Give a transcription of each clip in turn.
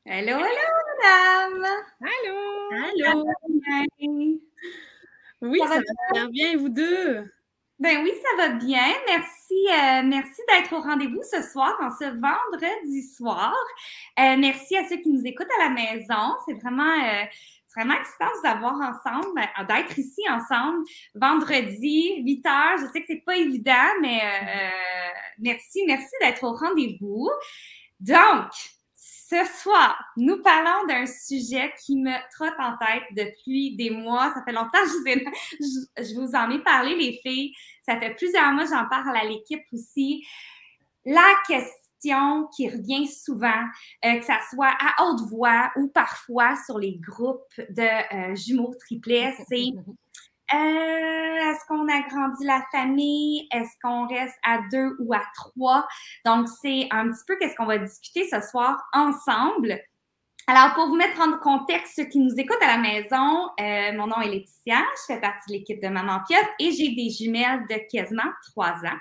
Hello, hello, madame! Allô! Ça Allô! va bien? Oui, Ça ça va va super bien, et vous deux? Ben oui, ça va bien. Merci d'être au rendez-vous ce soir, en ce vendredi soir. Merci à ceux qui nous écoutent à la maison. C'est vraiment excitant de vous avoir ensemble, d'être ici ensemble. Vendredi, 8 heures. Je sais que c'est pas évident, mais merci d'être au rendez-vous. Donc, ce soir, nous parlons d'un sujet qui me trotte en tête depuis des mois. Ça fait longtemps que je vous en ai parlé, les filles. Ça fait plusieurs mois que j'en parle à l'équipe aussi. La question qui revient souvent, que ça soit à haute voix ou parfois sur les groupes de jumeaux triplets, c'est est-ce qu'on agrandit la famille? Est-ce qu'on reste à 2 ou à 3? Donc, c'est un petit peu qu'est-ce qu'on va discuter ce soir ensemble. Alors, pour vous mettre en contexte, ceux qui nous écoutent à la maison, mon nom est Laetitia, je fais partie de l'équipe de Maman Pieuvre et j'ai des jumelles de quasiment 3 ans.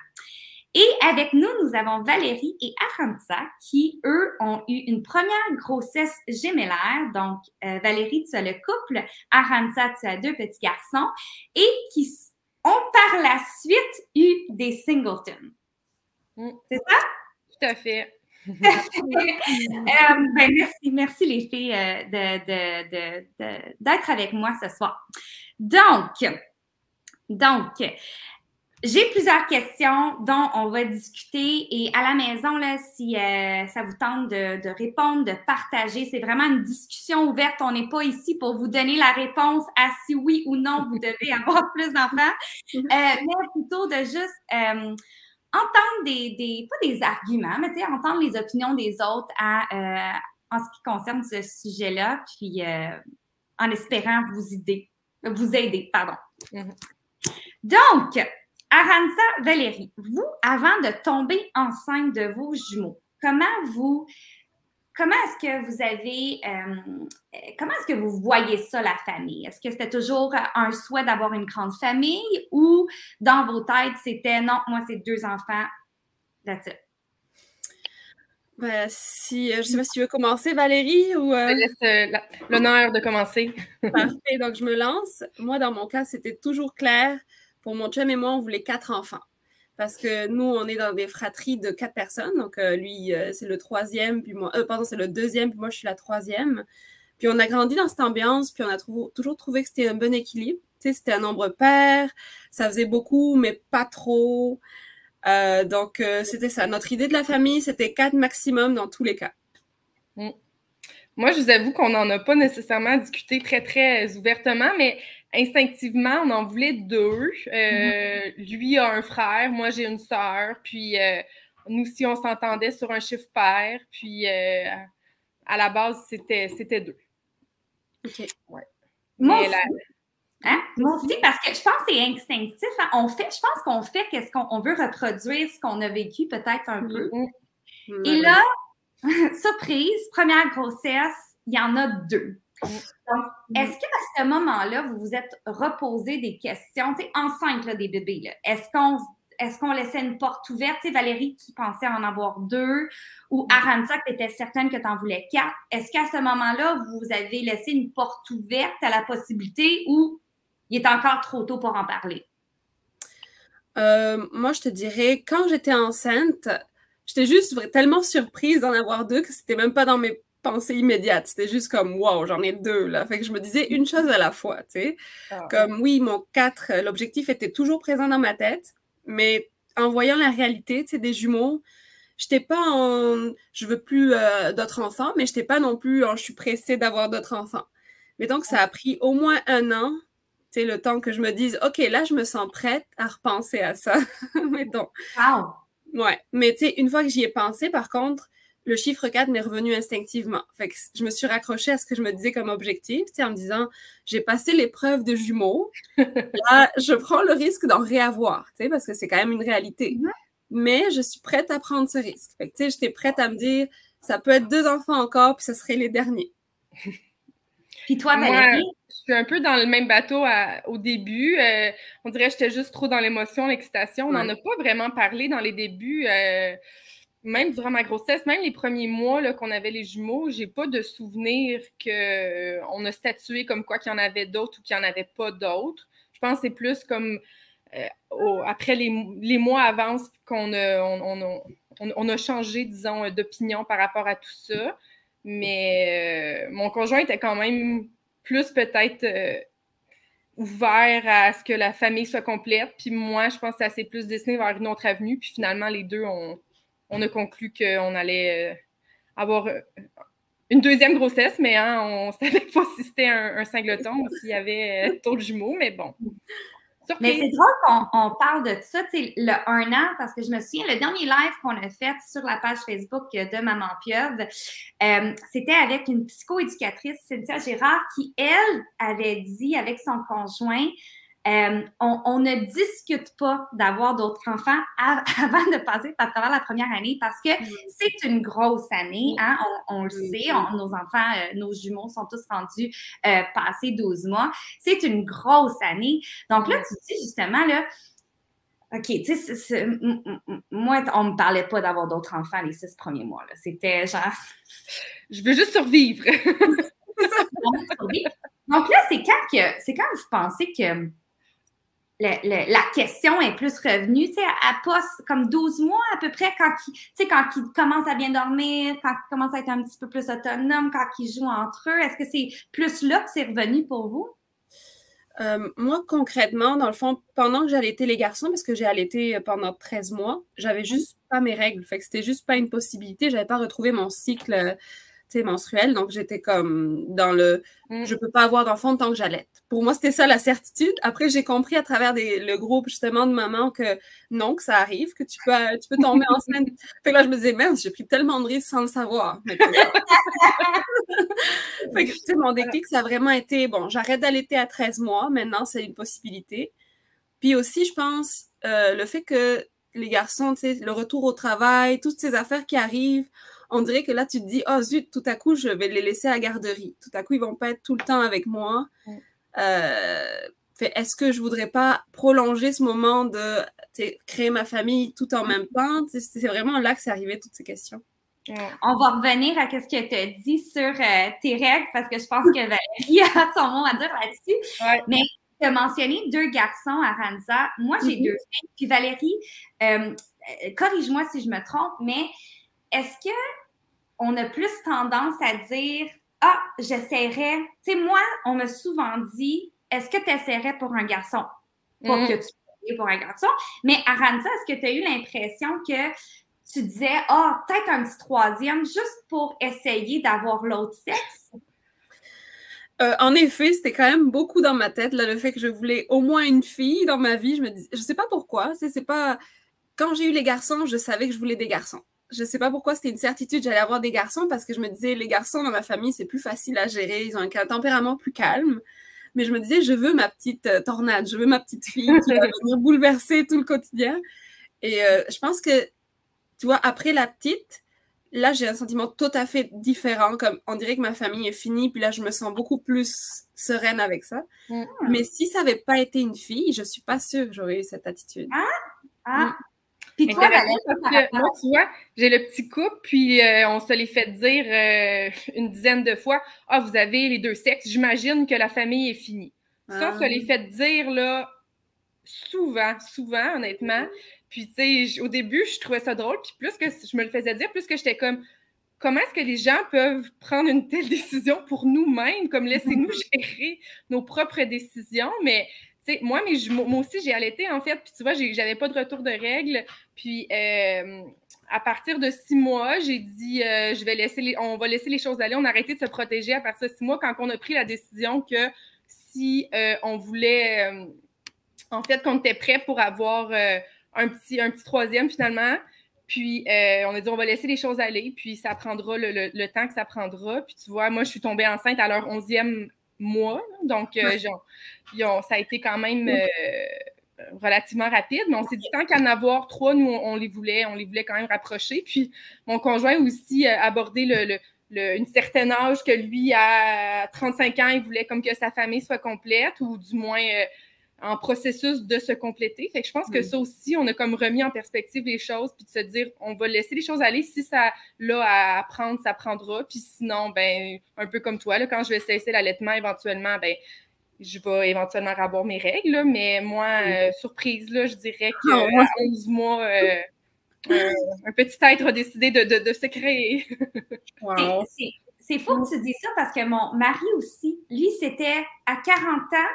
Et avec nous, nous avons Valérie et Arantxa qui, eux, ont eu une première grossesse gémellaire. Donc, Valérie, tu as le couple, Arantxa, tu as 2 petits garçons et qui ont par la suite eu des singletons. C'est ça? Tout à fait. Merci les filles d'être avec moi ce soir. Donc, j'ai plusieurs questions dont on va discuter et à la maison, là, si ça vous tente de répondre, de partager, c'est vraiment une discussion ouverte. On n'est pas ici pour vous donner la réponse à si oui ou non vous devez avoir plus d'enfants, mais plutôt de juste entendre pas des arguments, mais entendre les opinions des autres en ce qui concerne ce sujet-là, puis en espérant vous aider, pardon. Donc, Arantxa, Valérie, vous, avant de tomber enceinte de vos jumeaux, comment est-ce que vous voyez ça, la famille? Est-ce que c'était toujours un souhait d'avoir une grande famille ou dans vos têtes, c'était non, moi, c'est 2 enfants, that's it? Ben, je ne sais pas si tu veux commencer, Valérie, ou... Je te laisse l'honneur de commencer. Parfait, donc je me lance. Moi, dans mon cas, c'était toujours clair. Pour mon chum et moi, on voulait 4 enfants. Parce que nous, on est dans des fratries de 4 personnes. Donc, lui, c'est le troisième, puis moi... c'est le deuxième, puis moi, je suis la troisième. Puis on a grandi dans cette ambiance, puis on a toujours trouvé que c'était un bon équilibre. Tu sais, c'était un nombre pair, ça faisait beaucoup, mais pas trop. Donc, c'était ça. Notre idée de la famille, c'était 4 maximum dans tous les cas. Moi, je vous avoue qu'on n'en a pas nécessairement discuté très, très ouvertement, mais instinctivement, on en voulait 2. Lui a un frère, moi j'ai une sœur, puis nous aussi, on s'entendait sur un chiffre pair, puis à la base, c'était 2. OK. Ouais. Moi aussi, parce que je pense que c'est instinctif. Hein? Je pense qu'on fait on veut reproduire ce qu'on a vécu peut-être un peu. Et là, surprise, première grossesse, il y en a 2. Donc, est-ce qu'à ce moment-là, vous vous êtes reposé des questions, tu sais, enceinte là, des bébés, là, est-ce qu'on laissait une porte ouverte? Tu sais, Valérie, tu pensais en avoir 2, ou Arantxa, tu étais certaine que tu en voulais 4. Est-ce qu'à ce moment-là, vous avez laissé une porte ouverte à la possibilité ou il est encore trop tôt pour en parler? Moi, je te dirais, quand j'étais enceinte, j'étais juste tellement surprise d'en avoir 2 que c'était même pas dans mes pensées immédiates. C'était juste comme, wow, j'en ai 2, là. Fait que je me disais une chose à la fois, tu sais. Comme, oui, mon 4, l'objectif était toujours présent dans ma tête, mais en voyant la réalité, tu sais, des jumeaux, j'étais pas je veux plus d'autres enfants, mais j'étais pas non plus je suis pressée d'avoir d'autres enfants. Mais donc, ça a pris au moins 1 an, tu sais, le temps que je me dise, OK, là, je me sens prête à repenser à ça. Mettons. Wow! Ouais. Mais tu sais, une fois que j'y ai pensé, par contre, le chiffre 4 m'est revenu instinctivement. Fait que je me suis raccrochée à ce que je me disais comme objectif, tu sais, en me disant, j'ai passé l'épreuve de jumeaux. Là, je prends le risque d'en réavoir, tu sais, parce que c'est quand même une réalité. Mais je suis prête à prendre ce risque. Fait que, tu sais, j'étais prête à me dire, ça peut être 2 enfants encore, puis ce serait les derniers. Puis toi, Valérie? Moi, je suis un peu dans le même bateau au début. On dirait que j'étais juste trop dans l'émotion, l'excitation. On n'en a pas vraiment parlé dans les débuts. même durant ma grossesse, même les premiers mois là, qu'on avait les jumeaux, j'ai pas de souvenir qu'on a statué comme quoi qu'il y en avait d'autres ou qu'il n'y en avait pas d'autres. Je pense que c'est plus comme après les mois avancent qu'on a changé, disons, d'opinion par rapport à tout ça. Mais mon conjoint était quand même plus peut-être ouvert à ce que la famille soit complète. Puis moi, je pense que ça s'est plus destiné vers une autre avenue. Puis finalement, les deux, on a conclu qu'on allait avoir une deuxième grossesse, mais hein, on ne savait pas si c'était un singleton ou s'il y avait d'autres jumeaux, mais bon. Mais c'est drôle qu'on parle de ça, tu sais, le 1 an, parce que je me souviens, le dernier live qu'on a fait sur la page Facebook de Maman Pieuvre, c'était avec une psychoéducatrice, Cynthia Gérard, qui, elle, avait dit avec son conjoint, on ne discute pas d'avoir d'autres enfants avant de passer à travers la première année parce que c'est une grosse année, hein, on le sait, nos enfants, nos jumeaux sont tous rendus passés 12 mois. C'est une grosse année. Donc là, tu dis justement, là, OK, tu sais, moi, on ne me parlait pas d'avoir d'autres enfants les 6 premiers mois. Là. C'était genre... Je veux juste survivre. Donc là, c'est quand vous pensez que la question est plus revenue, tu sais, à pas comme 12 mois à peu près, quand ils commencent à bien dormir, quand ils commencent à être un petit peu plus autonomes, quand ils jouent entre eux. Est-ce que c'est plus là que c'est revenu pour vous? Moi, concrètement, dans le fond, pendant que j'allaitais les garçons, parce que j'ai allaité pendant 13 mois, j'avais juste pas mes règles. Fait que c'était juste pas une possibilité. J'avais pas retrouvé mon cycle menstruel. Donc, j'étais comme dans le je peux pas avoir d'enfant tant que j'allaite. Pour moi, c'était ça la certitude. Après, j'ai compris à travers le groupe justement de mamans que non, que ça arrive, que tu peux tomber enceinte. Fait que là, je me disais, merde, j'ai pris tellement de risques sans le savoir. Fait que, tu sais, mon déclic, ça a vraiment été, bon, j'arrête d'allaiter à 13 mois. Maintenant, c'est une possibilité. Puis aussi, je pense, le fait que les garçons, tu sais, le retour au travail, toutes ces affaires qui arrivent, on dirait que là, tu te dis, oh zut, tout à coup, je vais les laisser à la garderie. Tout à coup, ils vont pas être tout le temps avec moi. Est-ce que je voudrais pas prolonger ce moment de créer ma famille tout en même temps? C'est vraiment là que c'est arrivé, toutes ces questions. On va revenir à ce que tu as dit sur tes règles, parce que je pense que Valérie a son mot à dire là-dessus. Ouais. Mais tu as mentionné 2 garçons, Aranza. Moi, j'ai 2 filles. Puis Valérie, corrige-moi si je me trompe, mais est-ce qu'on a plus tendance à dire « Ah, j'essaierais... » Tu sais, moi, on m'a souvent dit « Est-ce que tu essaierais pour un garçon? » Pas que tu essaierais pour un garçon. Mais Aranza, est-ce que tu as eu l'impression que tu disais « Ah, peut-être un petit 3e juste pour essayer d'avoir l'autre sexe? » En effet, c'était quand même beaucoup dans ma tête, là, le fait que je voulais au moins une fille dans ma vie. Je me dis, je sais pas pourquoi, c'est pas... Quand j'ai eu les garçons, je savais que je voulais des garçons. Je sais pas pourquoi c'était une certitude, j'allais avoir des garçons parce que je me disais, les garçons dans ma famille, c'est plus facile à gérer, ils ont un tempérament plus calme. Mais je me disais, je veux ma petite tornade, je veux ma petite fille qui va venir bouleverser tout le quotidien. Et je pense que, tu vois, après la petite, là, j'ai un sentiment tout à fait différent, comme on dirait que ma famille est finie, puis là, je me sens beaucoup plus sereine avec ça. Mais si ça n'avait pas été une fille, je suis pas sûre que j'aurais eu cette attitude. Puis toi, moi, tu vois, j'ai le petit couple, puis on se les fait dire une dizaine de fois « Ah, vous avez les 2 sexes, j'imagine que la famille est finie. » Ça, on se les fait dire là souvent, honnêtement. Puis, tu sais, au début, je trouvais ça drôle, puis plus que je me le faisais dire, plus que j'étais comme « Comment est-ce que les gens peuvent prendre une telle décision pour nous-mêmes? Comme laissez-nous gérer nos propres décisions. » Mais moi aussi, j'ai allaité, en fait. Puis, tu vois, j'avais pas de retour de règles. Puis, à partir de 6 mois, j'ai dit, on va laisser les choses aller. On a arrêté de se protéger à partir de 6 mois quand on a pris la décision que si on voulait, en fait, qu'on était prêt pour avoir un petit 3e, finalement. Puis, on a dit, on va laisser les choses aller. Puis, ça prendra le temps que ça prendra. Puis, tu vois, moi, je suis tombée enceinte à leur 11e mois. Donc, ça a été quand même relativement rapide, mais on s'est dit tant qu'à en avoir 3, nous, on les voulait quand même rapprocher. Puis, mon conjoint aussi abordé une certaine âge que lui, à 35 ans, il voulait comme que sa famille soit complète, ou du moins en processus de se compléter. Fait que je pense que ça aussi, on a comme remis en perspective les choses, puis de se dire, on va laisser les choses aller. Si ça là à apprendre, ça prendra. Puis sinon, ben un peu comme toi, là, quand je vais cesser l'allaitement éventuellement, ben je vais éventuellement avoir mes règles. Là, mais moi, surprise, là, je dirais qu'à 11 mois, un petit être a décidé de se créer. Wow. C'est fou que tu dises ça parce que mon mari aussi, lui, c'était à 40 ans,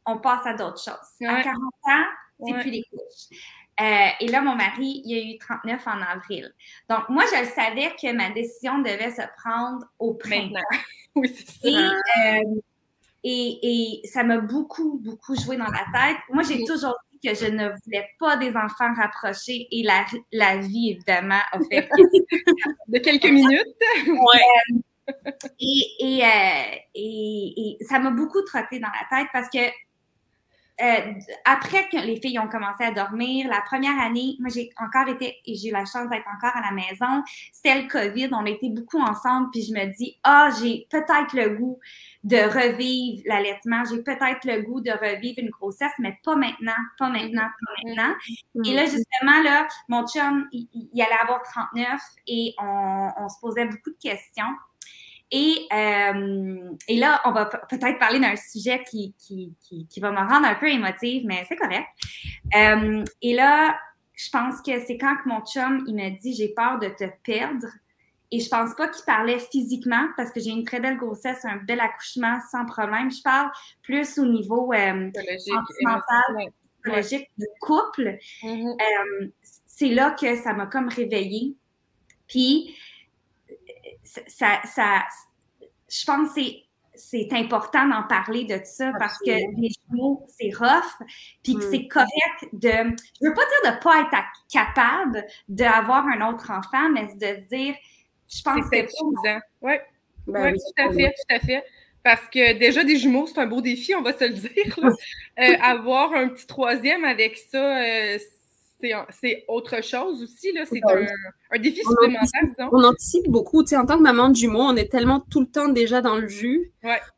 on passe à d'autres choses. Ouais. À 40 ans, c'est plus les couches. Et là, mon mari, il a eu 39 en avril. Donc, moi, je le savais que ma décision devait se prendre au printemps. Oui, c'est ça. Et ça m'a beaucoup, beaucoup joué dans la tête. Moi, j'ai toujours dit que je ne voulais pas des enfants rapprochés et la vie, évidemment, a fait de quelques minutes. Et ça m'a beaucoup trotté dans la tête parce que après que les filles ont commencé à dormir, la première année, moi, j'ai eu la chance d'être encore à la maison. C'était le COVID, on a été beaucoup ensemble, puis je me dis, j'ai peut-être le goût de revivre l'allaitement, j'ai peut-être le goût de revivre une grossesse, mais pas maintenant. Et là, justement, là, mon chum, il allait avoir 39 et on se posait beaucoup de questions. Et là, on va peut-être parler d'un sujet qui va me rendre un peu émotive, mais c'est correct. Et là, je pense que c'est quand que mon chum, il m'a dit « J'ai peur de te perdre ». Et je pense pas qu'il parlait physiquement parce que j'ai une très belle grossesse, un bel accouchement sans problème. Je parle plus au niveau sentimental, psychologique, de couple. C'est là que ça m'a comme réveillée. Puis, je pense que c'est important d'en parler de ça parce que les jumeaux, c'est rough, puis que c'est correct je veux pas dire de pas être capable d'avoir un autre enfant, mais de se dire, je pense que c'est suffisant. Oui, tout à fait. Parce que déjà, des jumeaux, c'est un beau défi, on va se le dire. Avoir un petit troisième avec ça, c'est autre chose aussi, là. C'est un défi supplémentaire, disons. On anticipe beaucoup. Tu sais, en tant que maman de jumeaux, on est tellement tout le temps déjà dans le jus.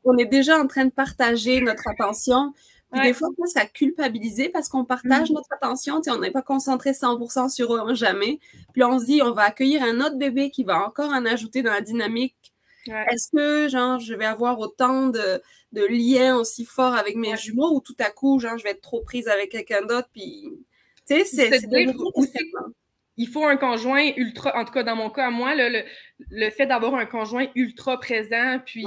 On est déjà en train de partager notre attention. Puis des fois, on à culpabiliser parce qu'on partage notre attention. Tu sais, on n'est pas concentré 100% sur eux, jamais. Puis on se dit, on va accueillir un autre bébé qui va encore en ajouter dans la dynamique. Est-ce que, je vais avoir autant de liens aussi forts avec mes jumeaux ou tout à coup, je vais être trop prise avec quelqu'un d'autre, puis... Tu sais, c'est il faut un conjoint ultra, en tout cas dans mon cas à moi, le fait d'avoir un conjoint ultra présent, puis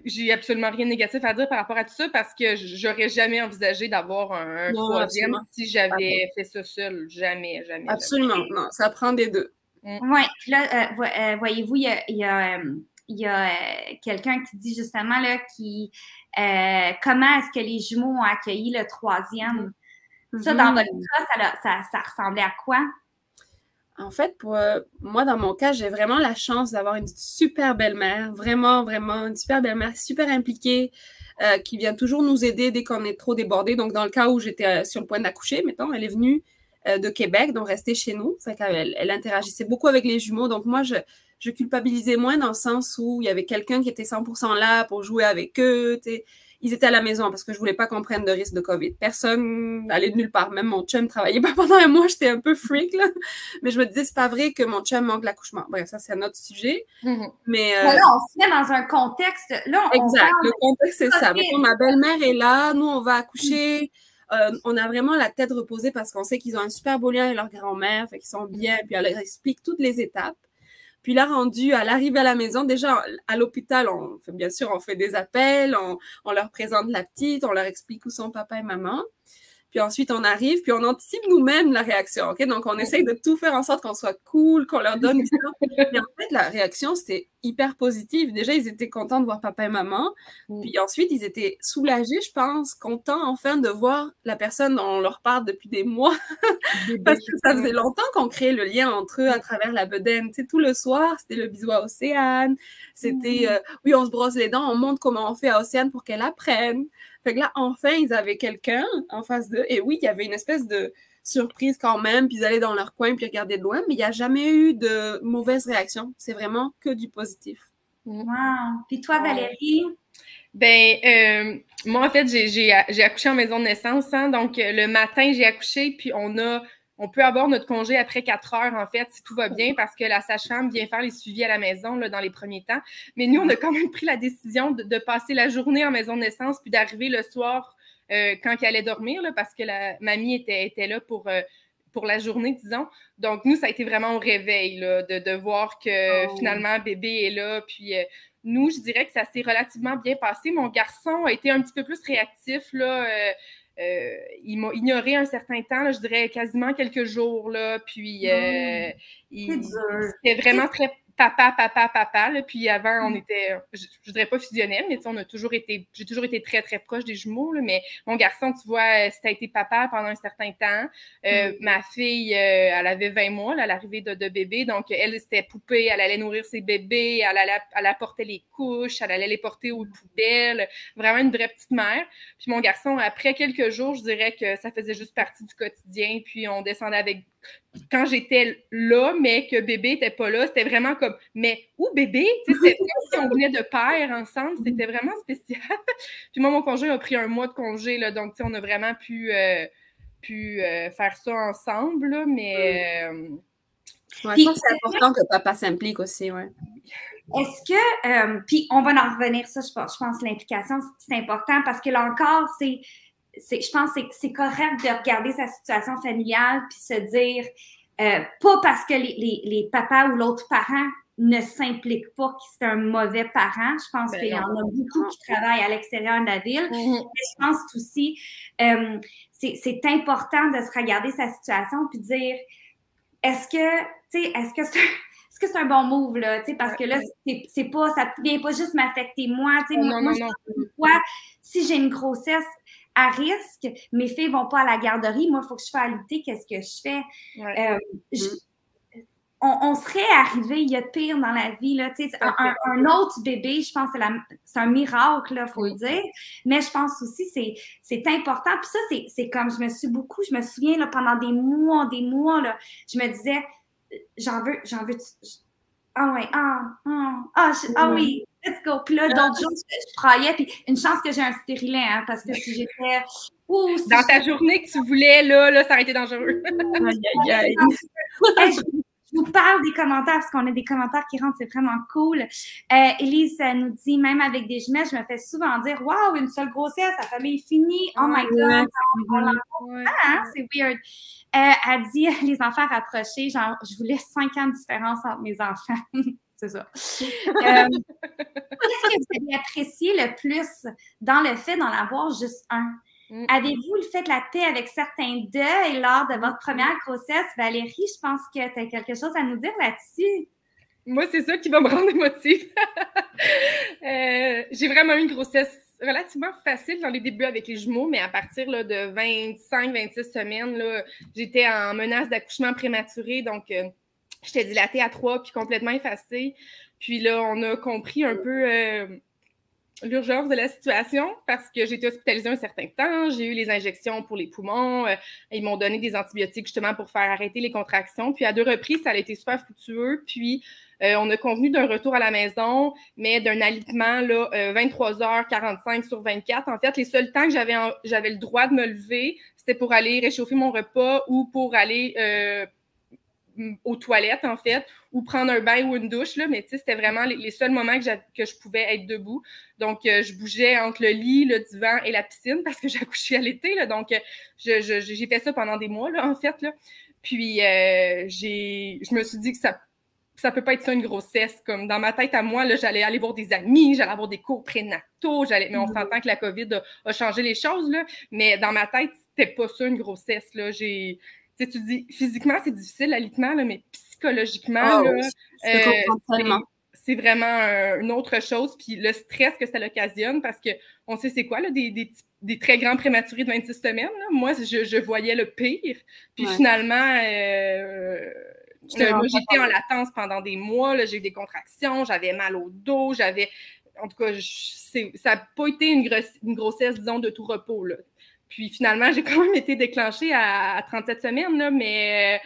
j'ai absolument rien de négatif à dire par rapport à tout ça parce que j'aurais jamais envisagé d'avoir un troisième si j'avais fait ça seule. Jamais. Absolument, non, ça prend des deux. Oui, puis là, voyez-vous, il y a quelqu'un qui dit justement là comment est-ce que les jumeaux ont accueilli le troisième? Ça, dans votre cas, ça ressemblait à quoi? En fait, pour moi, dans mon cas, j'ai vraiment la chance d'avoir une super belle-mère, vraiment, vraiment, une super belle-mère, super impliquée, qui vient toujours nous aider dès qu'on est trop débordé. Donc, dans le cas où j'étais sur le point d'accoucher, mettons, elle est venue de Québec, donc rester chez nous. Fait qu'elle interagissait beaucoup avec les jumeaux. Donc, moi, je culpabilisais moins dans le sens où il y avait quelqu'un qui était 100% là pour jouer avec eux. T'sais. Ils étaient à la maison parce que je voulais pas qu'on prenne de risque de COVID. Personne n'allait de nulle part. Même mon chum travaillait pas pendant un mois. J'étais un peu freak, là. Mais je me disais, c'est pas vrai que mon chum manque l'accouchement. Bref, ça, c'est un autre sujet. Mais là, on se met dans un contexte. Là, exact. Le contexte, c'est ça. Mettons, ma belle-mère est là. Nous, on va accoucher. On a vraiment la tête reposée parce qu'on sait qu'ils ont un super beau lien avec leur grand-mère. Fait qu'ils sont bien. Puis elle leur explique toutes les étapes. Puis là, rendu à l'arrivée à la maison, déjà, à l'hôpital, on fait des appels, on leur présente la petite, on leur explique où sont papa et maman. Puis ensuite, on arrive, puis on anticipe nous-mêmes la réaction, OK? Donc, on essaye de tout faire en sorte qu'on soit cool, qu'on leur donne du temps. Et en fait, la réaction, c'était hyper positive. Déjà, ils étaient contents de voir papa et maman. Puis ensuite, ils étaient soulagés, je pense, contents enfin de voir la personne dont on leur parle depuis des mois. Parce que ça faisait longtemps qu'on créait le lien entre eux à travers la bedaine. Tu sais, tout le soir, c'était le bisou à Océane. C'était, oui, on se brosse les dents, on montre comment on fait à Océane pour qu'elle apprenne. Fait que là, enfin, ils avaient quelqu'un en face d'eux. Et oui, il y avait une espèce de surprise quand même, puis ils allaient dans leur coin, puis regardaient de loin, mais il n'y a jamais eu de mauvaise réaction. C'est vraiment que du positif. Wow! Puis toi, Valérie? Moi, en fait, j'ai accouché en maison de naissance, hein, donc le matin, j'ai accouché, puis on peut avoir notre congé après 4 heures, en fait, si tout va bien, parce que la sage-femme vient faire les suivis à la maison là, dans les premiers temps. Mais nous, on a quand même pris la décision de passer la journée en maison de naissance, puis d'arriver le soir quand elle allait dormir, là, parce que la mamie était là pour la journée, disons. Donc, nous, ça a été vraiment au réveil là, de voir que finalement, bébé est là, puis... nous, je dirais que ça s'est relativement bien passé. Mon garçon a été un petit peu plus réactif, là. Il m'a ignoré un certain temps, là, je dirais quasiment quelques jours, là. Puis, c'était vraiment très papa, là. Puis avant, on était, je dirais pas fusionnels, mais on a j'ai toujours été très, très proche des jumeaux, là. Mais mon garçon, tu vois, ça a été papa pendant un certain temps. Ma fille, elle avait 20 mois là, à l'arrivée de bébé. Donc, elle, c'était poupée. Elle allait nourrir ses bébés. Elle apportait les couches. Elle allait les porter aux poubelles. Vraiment une vraie petite mère. Puis mon garçon, après quelques jours, je dirais que ça faisait juste partie du quotidien. Puis on descendait avec... Quand j'étais là, mais que bébé n'était pas là, c'était vraiment comme, mais où bébé? C'était comme si on venait de pair ensemble, c'était vraiment spécial. Puis moi, mon conjoint a pris 1 mois de congé, là, donc on a vraiment pu faire ça ensemble, là, mais... je pense que c'est important que papa s'implique aussi, ouais. Est-ce que, puis on va en revenir, ça, je pense l'implication, c'est important, parce que là encore, je pense que c'est correct de regarder sa situation familiale puis se dire, pas parce que les papas ou l'autre parent ne s'impliquent pas que c'est un mauvais parent. Je pense qu'il y en a beaucoup qui travaillent à l'extérieur de la ville. Mais je pense aussi, c'est important de se regarder sa situation puis dire, est-ce que c'est un bon move, là, parce que là, ça ne vient pas juste m'affecter moi. Moi, je pense que si j'ai une grossesse à risque, mes filles ne vont pas à la garderie, moi, il faut que je fasse lutter, qu'est-ce que je fais? On serait arrivé, il y a de pire dans la vie, là, un autre bébé, je pense que c'est un miracle, il faut le dire, mais je pense aussi c'est important, puis ça, c'est comme, je me souviens, là, pendant des mois, là, je me disais, j'en veux, oui, let's go. Puis là, d'autres jours, je braillais, puis une chance que j'ai un stérilet, hein, parce que si j'étais... dans ta journée que tu voulais, là, ça aurait été dangereux. Je vous parle des commentaires, parce qu'on a des commentaires qui rentrent, c'est vraiment cool. Élise nous dit, même avec des jumelles, je me fais souvent dire, waouh, une seule grossesse, la famille est finie, oh my God, c'est weird. Elle dit, les enfants rapprochés, genre, je voulais 5 ans de différence entre mes enfants. C'est ça. Qu'est-ce que vous avez apprécié le plus dans le fait d'en avoir juste un? Avez-vous fait la paix avec certains deuils lors de votre première grossesse? Valérie, je pense que tu as quelque chose à nous dire là-dessus. Moi, c'est ça qui va me rendre émotive. J'ai vraiment eu une grossesse relativement facile dans les débuts avec les jumeaux, mais à partir là, de 25-26 semaines, là, j'étais en menace d'accouchement prématuré, donc j'étais dilatée à 3 puis complètement effacée. Puis là, on a compris un peu l'urgence de la situation parce que j'ai été hospitalisée un certain temps. J'ai eu les injections pour les poumons. Ils m'ont donné des antibiotiques justement pour faire arrêter les contractions. Puis à 2 reprises, ça a été super fructueux. Puis on a convenu d'un retour à la maison, mais d'un alitement là, 23h45 sur 24. En fait, les seuls temps que j'avais le droit de me lever, c'était pour aller réchauffer mon repas ou pour aller aux toilettes, en fait, ou prendre un bain ou une douche, là, mais tu sais, c'était vraiment les seuls moments que je pouvais être debout. Donc, je bougeais entre le lit, le divan et la piscine parce que j'accouchais à l'été, là, donc j'ai fait ça pendant des mois, là, en fait, là. Puis, je me suis dit que ça peut pas être ça une grossesse. Comme dans ma tête à moi, là, j'allais aller voir des amis, j'allais avoir des cours prénataux, mais on s'entend que la COVID a changé les choses, là, mais dans ma tête, c'était pas ça une grossesse, là. Tu dis, physiquement, c'est difficile, l'alitement, là, mais psychologiquement, c'est vraiment une autre chose. Puis le stress que ça l'occasionne, parce qu'on sait c'est quoi, là, des très grands prématurés de 26 semaines. Là. Moi, je voyais le pire. Puis finalement, moi, j'étais en latence pendant des mois. J'ai eu des contractions, j'avais mal au dos, en tout cas, ça n'a pas été une grossesse, disons, de tout repos, là. Puis finalement, j'ai quand même été déclenchée à 37 semaines, là, mais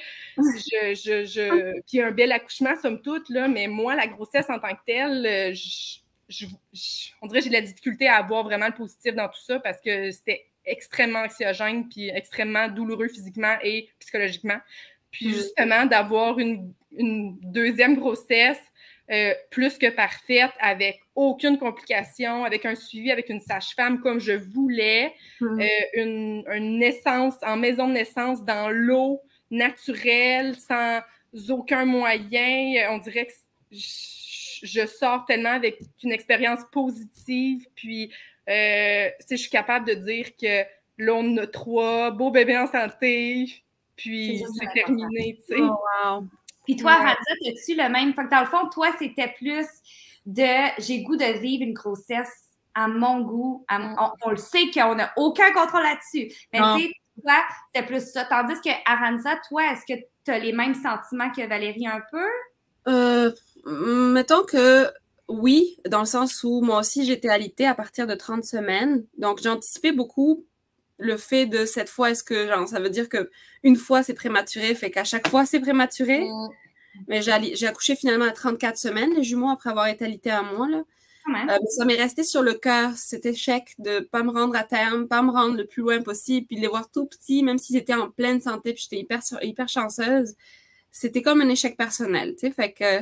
puis un bel accouchement, somme toute, là, mais moi, la grossesse en tant que telle, on dirait que j'ai de la difficulté à voir vraiment le positif dans tout ça parce que c'était extrêmement anxiogène puis extrêmement douloureux physiquement et psychologiquement. Puis justement, d'avoir une deuxième grossesse plus que parfaite, avec aucune complication, avec un suivi avec une sage-femme comme je voulais, une naissance en maison de naissance dans l'eau naturelle, sans aucun moyen. On dirait que je sors tellement avec une expérience positive, puis je suis capable de dire que là, on a 3 beaux bébés en santé, puis c'est terminé, tu sais. Oh, wow. Puis toi, Radha, as-tu le même? Fait que dans le fond, toi, c'était plus de j'ai goût de vivre une grossesse à mon goût. On le sait qu'on n'a aucun contrôle là-dessus. Mais tu sais, toi, c'était plus ça. Tandis que Arantxa, toi, est-ce que tu as les mêmes sentiments que Valérie un peu? Mettons que oui, dans le sens où moi aussi, j'étais alitée à partir de 30 semaines. Donc, j'anticipais beaucoup le fait de cette fois, est-ce que genre, ça veut dire qu'une fois, c'est prématuré, fait qu'à chaque fois, c'est prématuré. Mais j'ai accouché finalement à 34 semaines, les jumeaux, après avoir été alitée à moi. Là. Ça m'est resté sur le cœur, cet échec de ne pas me rendre à terme, pas me rendre le plus loin possible, puis de les voir tout petits, même s'ils étaient en pleine santé, puis j'étais hyper chanceuse. C'était comme un échec personnel, tu sais. Fait que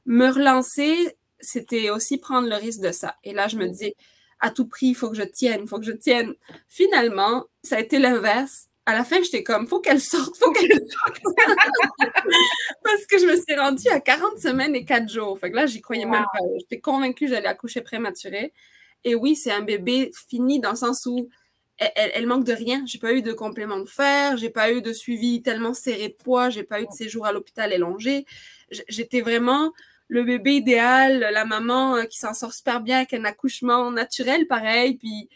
me relancer, c'était aussi prendre le risque de ça. Et là, je me disais, à tout prix, il faut que je tienne. Finalement, ça a été l'inverse. À la fin, j'étais comme, faut qu'elle sorte. Parce que je me suis rendue à 40 semaines et 4 jours. Fait que là, j'y croyais même pas. J'étais convaincue que j'allais accoucher prématurée. Et oui, c'est un bébé fini dans le sens où elle manque de rien. J'ai pas eu de complément de fer, j'ai pas eu de suivi tellement serré de poids, j'ai pas eu de séjour à l'hôpital élongé. J'étais vraiment le bébé idéal, la maman qui s'en sort super bien avec un accouchement naturel pareil, puis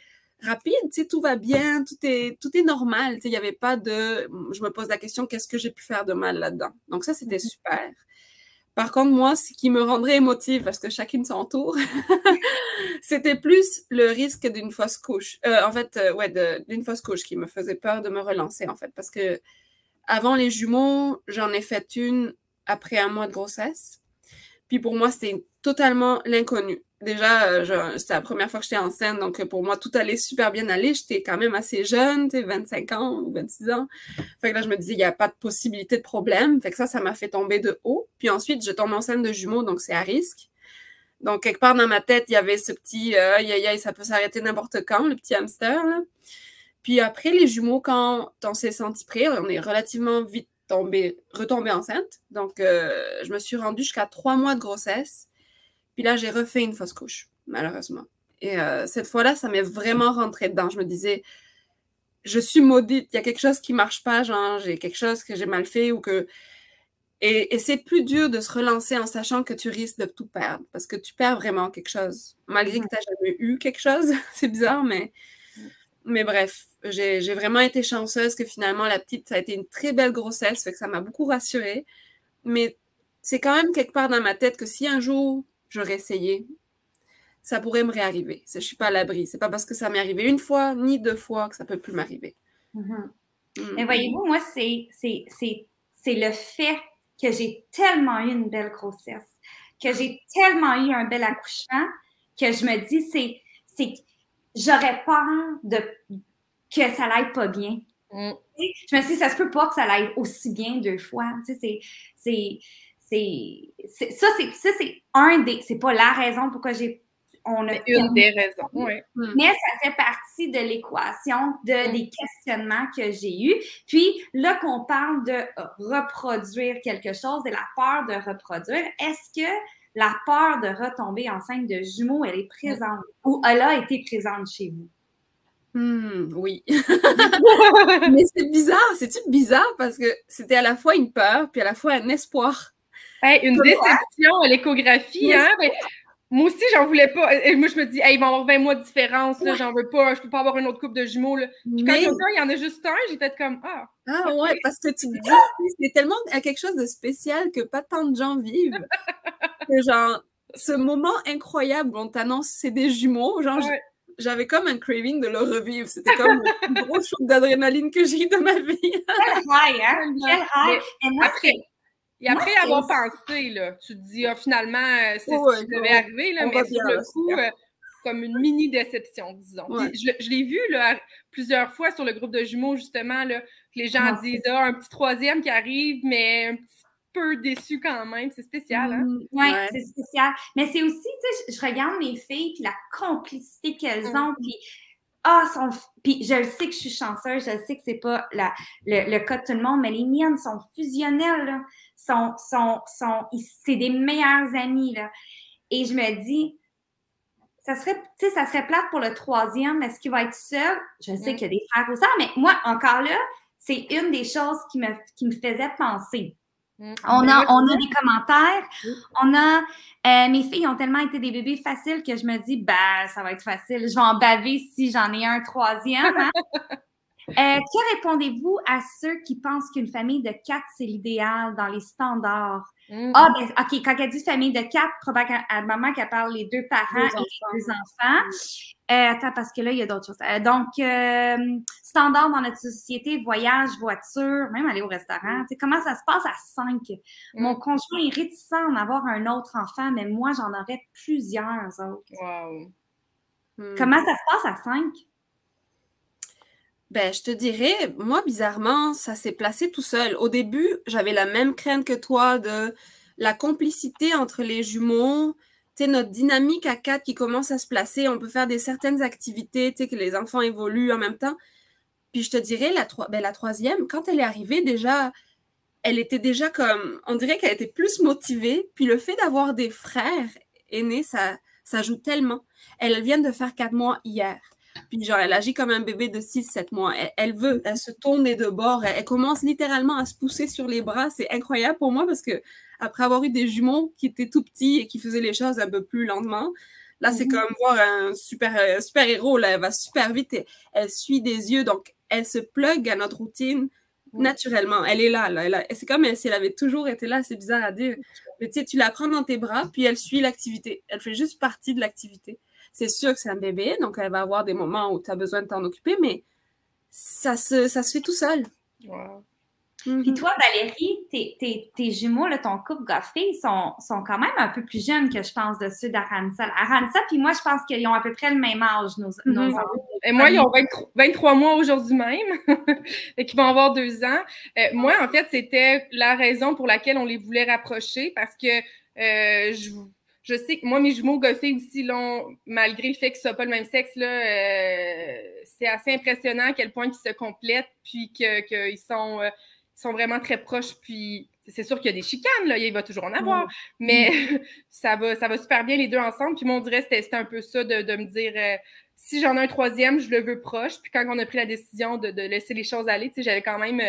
rapide, tu sais, tout va bien, tout est normal, tu sais, il y avait pas de... Je me pose la question, qu'est-ce que j'ai pu faire de mal là-dedans? Donc ça, c'était super. Par contre, moi, ce qui me rendrait émotive, parce que chacune son tour, c'était plus le risque d'une fausse couche. D'une fausse couche qui me faisait peur de me relancer, en fait, parce que avant les jumeaux, j'en ai fait une après 1 mois de grossesse. Puis pour moi, c'était totalement l'inconnu. Déjà, c'était la première fois que j'étais enceinte, donc pour moi, tout allait super bien aller. J'étais quand même assez jeune, tu sais, 25 ans ou 26 ans. Fait que là, je me disais, il n'y a pas de possibilité de problème. Fait que ça m'a fait tomber de haut. Puis ensuite, je tombe enceinte de jumeaux, donc c'est à risque. Donc, quelque part dans ma tête, il y avait ce petit ça peut s'arrêter n'importe quand, le petit hamster, là. Puis après, les jumeaux, quand on s'est senti prêt, on est relativement vite retombée enceinte. Donc, je me suis rendue jusqu'à 3 mois de grossesse. Puis là, j'ai refait une fausse couche, malheureusement. Et cette fois-là, ça m'est vraiment rentré dedans. Je me disais, je suis maudite, il y a quelque chose qui marche pas, genre, j'ai quelque chose que j'ai mal fait ou que... Et c'est plus dur de se relancer en sachant que tu risques de tout perdre, parce que tu perds vraiment quelque chose, malgré que tu n'as jamais eu quelque chose. C'est bizarre, mais bref, j'ai vraiment été chanceuse que finalement, la petite, ça a été une très belle grossesse, fait que ça m'a beaucoup rassurée. Mais c'est quand même quelque part dans ma tête que si un jour j'aurais essayé, ça pourrait me réarriver. Je ne suis pas à l'abri. C'est pas parce que ça m'est arrivé 1 fois ni 2 fois que ça ne peut plus m'arriver. Mais voyez-vous, moi, c'est le fait que j'ai tellement eu une belle grossesse, que j'ai tellement eu un bel accouchement, que je me dis, j'aurais peur que ça n'aille pas bien. Je me dis, ça se peut pas que ça aille aussi bien 2 fois. Tu sais, c'est pas la raison pourquoi une des raisons, oui. Mais ça fait partie de l'équation des questionnements que j'ai eus. Puis là qu'on parle de reproduire quelque chose, de la peur de reproduire, est-ce que la peur de retomber enceinte de jumeaux, elle est présente ou elle a été présente chez vous? Oui. Mais c'est bizarre, c'est-tu bizarre parce que c'était à la fois une peur puis à la fois un espoir. Une déception à l'échographie, hein? Mais moi aussi, j'en voulais pas. Et moi, je me dis, il va y avoir 20 mois de différence, là, j'en veux pas, je peux pas avoir une autre couple de jumeaux. Là. Puis quand il y en a juste un, j'ai fait comme, Ah ouais, parce que tu te dis, c'est tellement quelque chose de spécial que pas tant de gens vivent. Que genre, ce moment incroyable où on t'annonce c'est des jumeaux, genre, j'avais comme un craving de le revivre. C'était comme un gros shoot d'adrénaline que j'ai eu de ma vie. Quel high, hein? Quel high. Et moi, Et après avoir pensé, là, tu te dis, finalement, c'est ce qui devait arriver, là, mais sur le coup, comme une mini-déception, disons. Ouais. Puis je l'ai vu là, plusieurs fois sur le groupe de jumeaux, justement, là, que les gens disent, un petit troisième qui arrive, mais un petit peu déçu quand même. C'est spécial, hein? Oui, c'est spécial. Mais c'est aussi, tu sais, je regarde mes filles, puis la complicité qu'elles ont, puis puis je le sais que je suis chanceuse, je le sais que c'est pas le cas de tout le monde, mais les miennes sont fusionnelles, là. C'est des meilleures amies, là. Et je me dis, ça serait plate pour le troisième, est-ce qu'il va être seul? Je sais qu'il y a des frères ou sœurs, mais moi, encore là, c'est une des choses qui me faisait penser. On a des commentaires. Mes filles ont tellement été des bébés faciles que je me dis, ça va être facile. Je vais en baver si j'en ai un troisième. Hein? Que répondez-vous à ceux qui pensent qu'une famille de 4, c'est l'idéal dans les standards? OK, quand elle dit famille de 4, probablement qu'elle parle les 2 parents et les 2 enfants. Attends, parce que là, il y a d'autres choses. Donc, standard dans notre société, voyage, voiture, même aller au restaurant. Comment ça se passe à 5? Mon conjoint est réticent d'en avoir un autre enfant, mais moi, j'en aurais plusieurs autres. Wow. Comment ça se passe à 5? Ben, je te dirais, moi, bizarrement, ça s'est placé tout seul. Au début, j'avais la même crainte que toi de la complicité entre les jumeaux, tu sais, notre dynamique à 4 qui commence à se placer. On peut faire certaines activités, tu sais, que les enfants évoluent en même temps. Puis je te dirais, la troisième, quand elle est arrivée, déjà, elle était déjà comme, on dirait qu'elle était plus motivée. Puis le fait d'avoir des frères aînés, ça joue tellement. Elle vient de faire 4 mois hier. Puis genre, elle agit comme un bébé de 6-7 mois. Elle se tourne des deux bords. Elle commence littéralement à se pousser sur les bras. C'est incroyable pour moi parce que après avoir eu des jumeaux qui étaient tout petits et qui faisaient les choses un peu plus lentement, là, c'est comme voir un super héros. Là, elle va super vite et elle suit des yeux. Donc, elle se plug à notre routine naturellement. Elle est là. C'est comme si elle avait toujours été là. C'est bizarre à dire. Mais tu sais, tu la prends dans tes bras, puis elle suit l'activité. Elle fait juste partie de l'activité. C'est sûr que c'est un bébé, donc elle va avoir des moments où tu as besoin de t'en occuper, mais ça se fait tout seul. Wow. Puis toi, Valérie, tes jumeaux, là, ton couple gars-fille, sont quand même un peu plus jeunes que je pense de ceux d'Aranza. Aranza, puis moi, je pense qu'ils ont à peu près le même âge, nos enfants. Et moi, ils ont 23 mois aujourd'hui même, et qu'ils vont avoir 2 ans. Moi, en fait, c'était la raison pour laquelle on les voulait rapprocher, parce que je sais que moi, mes jumeaux gars-filles aussi, là, malgré le fait qu'ils ne soient pas le même sexe, là, c'est assez impressionnant à quel point ils se complètent, puis qu'ils sont vraiment très proches. Puis c'est sûr qu'il y a des chicanes, là, il va toujours en avoir, mais ça va super bien les deux ensemble. Puis moi, on dirait que c'était un peu ça de me dire, si j'en ai un troisième, je le veux proche. Puis quand on a pris la décision de laisser les choses aller, j'avais quand même...